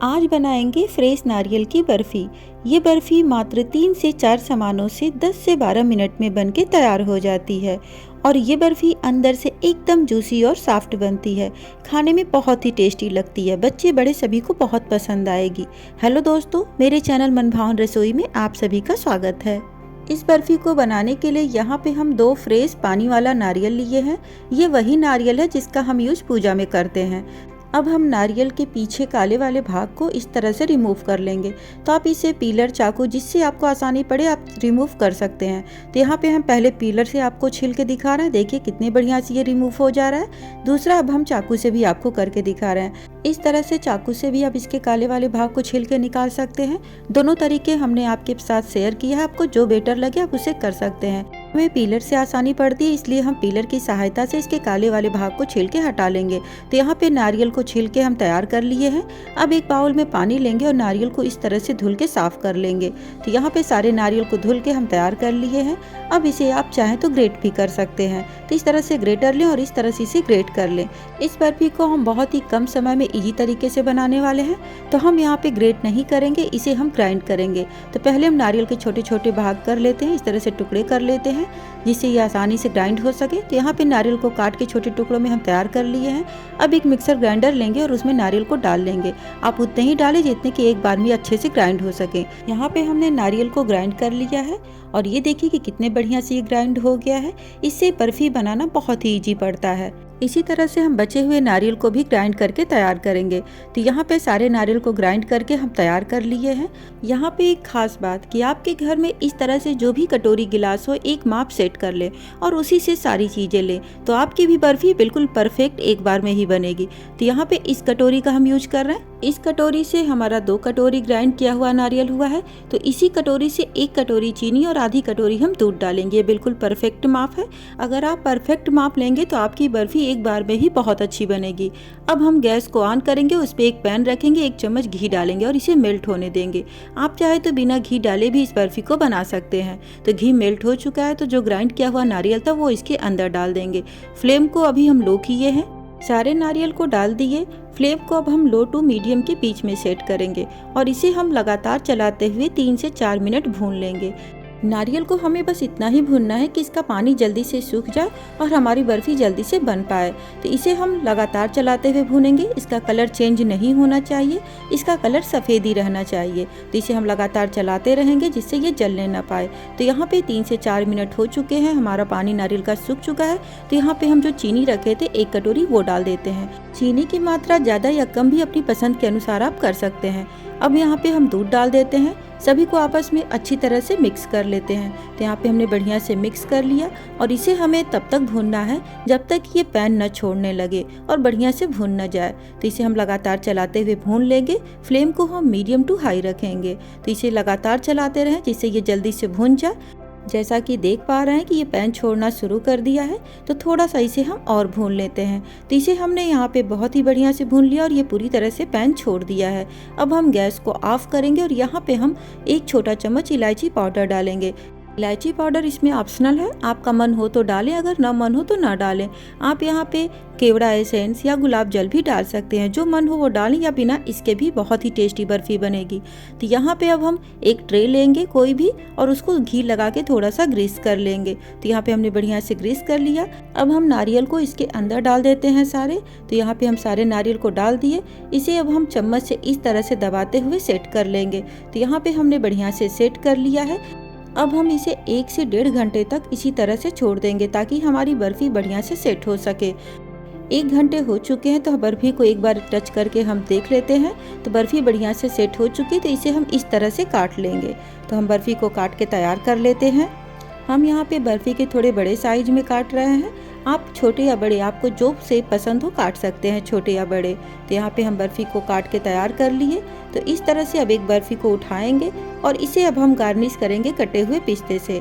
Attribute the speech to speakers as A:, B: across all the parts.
A: आज बनाएंगे फ्रेश नारियल की बर्फ़ी। ये बर्फ़ी मात्र 3 से 4 सामानों से 10 से 12 मिनट में बनके तैयार हो जाती है और ये बर्फ़ी अंदर से एकदम जूसी और सॉफ्ट बनती है। खाने में बहुत ही टेस्टी लगती है, बच्चे बड़े सभी को बहुत पसंद आएगी। हेलो दोस्तों, मेरे चैनल मनभावन रसोई में आप सभी का स्वागत है। इस बर्फ़ी को बनाने के लिए यहाँ पे हम 2 फ्रेश पानी वाला नारियल लिए हैं। ये वही नारियल है जिसका हम यूज़ पूजा में करते हैं। अब हम नारियल के पीछे काले वाले भाग को इस तरह से रिमूव कर लेंगे। तो आप इसे पीलर चाकू जिससे आपको आसानी पड़े आप रिमूव कर सकते हैं। तो यहाँ पे हम पहले पीलर से आपको छिल के दिखा रहे हैं, देखिए कितने बढ़िया से ये रिमूव हो जा रहा है। दूसरा अब हम चाकू से भी आपको करके दिखा रहे हैं। इस तरह से चाकू से भी आप इसके काले वाले भाग को छिल के निकाल सकते हैं। दोनों तरीके हमने आपके साथ शेयर किया है, आपको जो बेटर लगे आप उसे कर सकते हैं। हमें पीलर से आसानी पड़ती है इसलिए हम पीलर की सहायता से इसके काले वाले भाग को छील के हटा लेंगे। तो यहाँ पे नारियल को छील के हम तैयार कर लिए हैं। अब एक बाउल में पानी लेंगे और नारियल को इस तरह से धुल के साफ कर लेंगे। तो यहाँ पे सारे नारियल को धुल के हम तैयार कर लिए हैं। अब इसे आप चाहें तो ग्रेट भी कर सकते हैं। तो इस तरह से ग्रेटर लें और इस तरह से इसे ग्रेट कर लें। इस बर्फी को हम बहुत ही कम समय में इजी तरीके से बनाने वाले हैं, तो हम यहाँ पे ग्रेट नहीं करेंगे, इसे हम ग्राइंड करेंगे। तो पहले हम नारियल के छोटे छोटे भाग कर लेते हैं, इस तरह से टुकड़े कर लेते हैं जिससे ये आसानी से ग्राइंड हो सके। तो यहाँ पे नारियल को काट के छोटे टुकड़ों में हम तैयार कर लिए हैं। अब एक मिक्सर ग्राइंडर लेंगे और उसमें नारियल को डाल लेंगे। आप उतने ही डालें जितने कि एक बार में अच्छे से ग्राइंड हो सके। यहाँ पे हमने नारियल को ग्राइंड कर लिया है और ये देखिए कि कितने बढ़िया से ये ग्राइंड हो गया है। इससे बर्फी बनाना बहुत ही ईजी पड़ता है। इसी तरह से हम बचे हुए नारियल को भी ग्राइंड करके तैयार करेंगे। तो यहाँ पे सारे नारियल को ग्राइंड करके हम तैयार कर लिए हैं। यहाँ पे एक खास बात कि आपके घर में इस तरह से जो भी कटोरी गिलास हो एक माप सेट कर ले और उसी से सारी चीज़ें ले, तो आपकी भी बर्फी बिल्कुल परफेक्ट एक बार में ही बनेगी। तो यहाँ पे इस कटोरी का हम यूज कर रहे हैं। इस कटोरी से हमारा 2 कटोरी ग्राइंड किया हुआ नारियल हुआ है। तो इसी कटोरी से 1 कटोरी चीनी और आधी कटोरी हम दूध डालेंगे। ये बिल्कुल परफेक्ट माप है। अगर आप परफेक्ट माप लेंगे तो आपकी बर्फी एक बार में ही बहुत अच्छी बनेगी। अब हम गैस को ऑन करेंगे, उस पर एक पैन रखेंगे, 1 चम्मच घी डालेंगे और इसे मेल्ट होने देंगे। आप चाहे तो बिना घी डाले भी इस बर्फी को बना सकते हैं। तो घी मेल्ट हो चुका है, तो जो ग्राइंड किया हुआ नारियल था वो इसके अंदर डाल देंगे। फ्लेम को अभी हम लो किए हैं, सारे नारियल को डाल दिए। फ्लेम को अब हम लो टू मीडियम के बीच में सेट करेंगे और इसे हम लगातार चलाते हुए 3 से 4 मिनट भून लेंगे। नारियल को हमें बस इतना ही भूनना है कि इसका पानी जल्दी से सूख जाए और हमारी बर्फी जल्दी से बन पाए। तो इसे हम लगातार चलाते हुए भूनेंगे। इसका कलर चेंज नहीं होना चाहिए, इसका कलर सफ़ेद ही रहना चाहिए। तो इसे हम लगातार चलाते रहेंगे जिससे ये जलने ना पाए। तो यहाँ पे 3 से 4 मिनट हो चुके हैं, हमारा पानी नारियल का सूख चुका है। तो यहाँ पे हम जो चीनी रखे थे 1 कटोरी वो डाल देते हैं। चीनी की मात्रा ज़्यादा या कम भी अपनी पसंद के अनुसार आप कर सकते हैं। अब यहाँ पे हम दूध डाल देते हैं, सभी को आपस में अच्छी तरह से मिक्स कर लेते हैं। तो यहाँ पे हमने बढ़िया से मिक्स कर लिया और इसे हमें तब तक भूनना है जब तक ये पैन न छोड़ने लगे और बढ़िया से भून न जाए। तो इसे हम लगातार चलाते हुए भून लेंगे। फ्लेम को हम मीडियम टू हाई रखेंगे। तो इसे लगातार चलाते रहें जिससे ये जल्दी से भून जाए। जैसा कि देख पा रहे हैं कि ये पैन छोड़ना शुरू कर दिया है, तो थोड़ा सा इसे हम और भून लेते हैं। तो इसे हमने यहाँ पे बहुत ही बढ़िया से भून लिया और ये पूरी तरह से पैन छोड़ दिया है। अब हम गैस को ऑफ करेंगे और यहाँ पे हम 1 छोटा चम्मच इलायची पाउडर डालेंगे। इलायची पाउडर इसमें ऑप्शनल है, आपका मन हो तो डालें, अगर ना मन हो तो ना डालें। आप यहाँ पे केवड़ा एसेंस या गुलाब जल भी डाल सकते हैं, जो मन हो वो डालें, या बिना इसके भी बहुत ही टेस्टी बर्फी बनेगी। तो यहाँ पे अब हम एक ट्रे लेंगे कोई भी और उसको घी लगा के थोड़ा सा ग्रीस कर लेंगे। तो यहाँ पे हमने बढ़िया से ग्रीस कर लिया। अब हम नारियल को इसके अंदर डाल देते हैं सारे। तो यहाँ पे हम सारे नारियल को डाल दिए। इसे अब हम चम्मच से इस तरह से दबाते हुए सेट कर लेंगे। तो यहाँ पे हमने बढ़िया से सेट कर लिया है। अब हम इसे 1 से 1.5 घंटे तक इसी तरह से छोड़ देंगे ताकि हमारी बर्फी बढ़िया से सेट हो सके। 1 घंटे हो चुके हैं, तो बर्फी को एक बार टच करके हम देख लेते हैं। तो बर्फी बढ़िया से सेट हो चुकी है, तो इसे हम इस तरह से काट लेंगे। तो हम बर्फी को काट के तैयार कर लेते हैं। हम यहाँ पे बर्फी के थोड़े बड़े साइज में काट रहे हैं। आप छोटे या बड़े, आपको जो शेप पसंद हो काट सकते हैं, छोटे या बड़े। तो यहाँ पे हम बर्फी को काट के तैयार कर लिए। तो इस तरह से अब एक बर्फी को उठाएंगे और इसे अब हम गार्निश करेंगे कटे हुए पिस्ते से।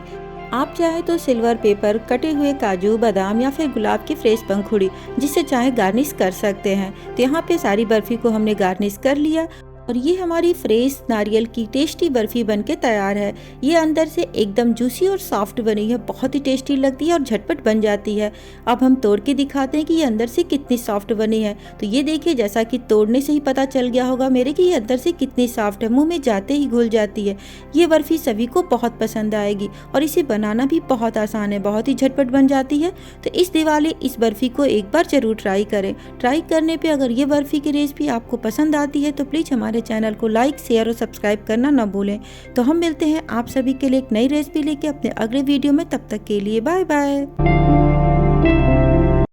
A: आप चाहे तो सिल्वर पेपर, कटे हुए काजू, बादाम या फिर गुलाब की फ्रेश पंखुड़ी जिससे चाहे गार्निश कर सकते हैं। तो यहाँ पे सारी बर्फी को हमने गार्निश कर लिया और ये हमारी फ्रेश नारियल की टेस्टी बर्फ़ी बनके तैयार है। ये अंदर से एकदम जूसी और सॉफ्ट बनी है, बहुत ही टेस्टी लगती है और झटपट बन जाती है। अब हम तोड़ के दिखाते हैं कि ये अंदर से कितनी सॉफ्ट बनी है। तो ये देखिए, जैसा कि तोड़ने से ही पता चल गया होगा मेरे कि ये अंदर से कितनी सॉफ्ट है, मुँह में जाते ही घुल जाती है। ये बर्फ़ी सभी को बहुत पसंद आएगी और इसे बनाना भी बहुत आसान है, बहुत ही झटपट बन जाती है। तो इस दिवाली इस बर्फ़ी को एक बार ज़रूर ट्राई करें। ट्राई करने पे अगर ये बर्फ़ी की रेसिपी आपको पसंद आती है तो प्लीज़ हमारे चैनल को लाइक, शेयर और सब्सक्राइब करना ना भूलें। तो हम मिलते हैं आप सभी के लिए एक नई रेसिपी लेके अपने अगले वीडियो में। तब तक के लिए बाय बाय।